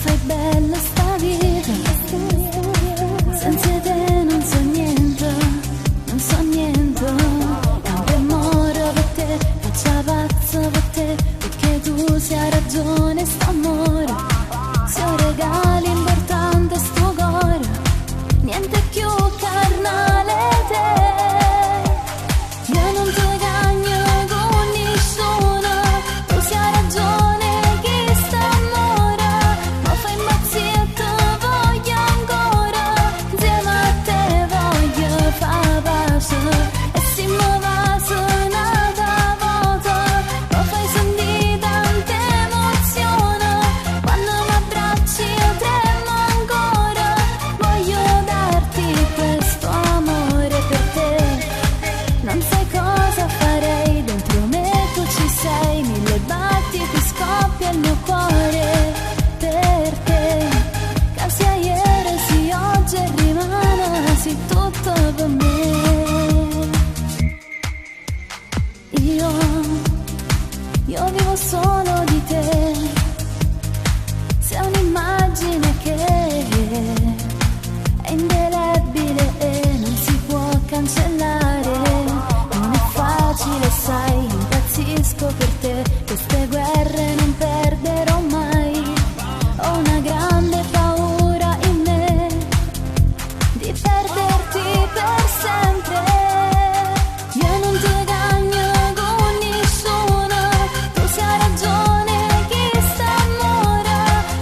fai bella sta vita, senza te non so niente, non so niente. Cambio amore per te, faccia pazza per te, perché tu sia ragione sto amore. Se ho regali importante sto cuore, niente più carnale te. Io non ti cagno con nessuno, tu sia ragione chi sta amore, ma fai impazzire, voglio ancora, insieme a te voglio fa pace, e se mi va suonata volta, ma fai sentire tante emozioni, quando mi abbracci io tremo ancora, voglio darti questo amore per te. Non sai cosa farei, dentro me tu ci sei, mille battiti scoppia il mio cuore per te. Che sia ieri, sì oggi e rimane, sì tutto per me. Io vivo solo di te, sei un'immagine che è indelebile e non si può cancellare. Non è facile, sai, impazzisco per te, queste guerre non perderò mai. Ho una grande paura in me di perderti per sempre. Io non ti cagno con nessuno, tu sia ragione chi sta amore,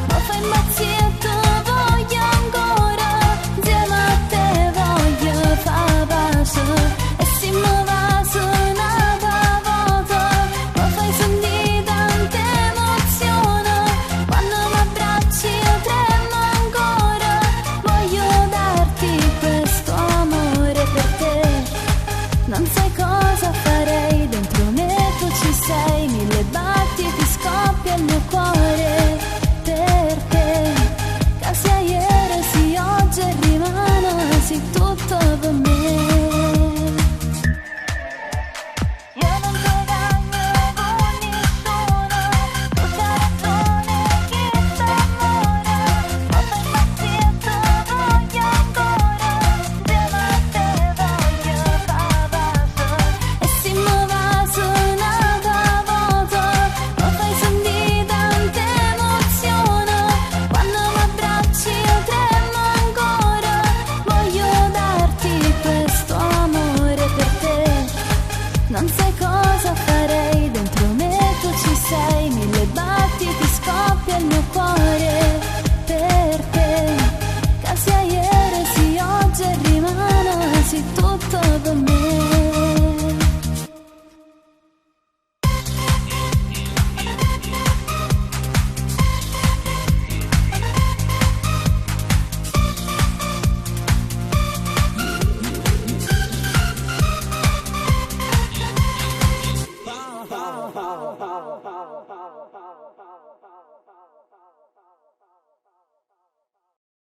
ma fai impazzire, voglio ancora, insieme a te voglio fa pace, e se mi va suonata volta, ma fai sentire tante emozioni, quando mi abbracci io tremo ancora, voglio darti questo amore per te. Non sai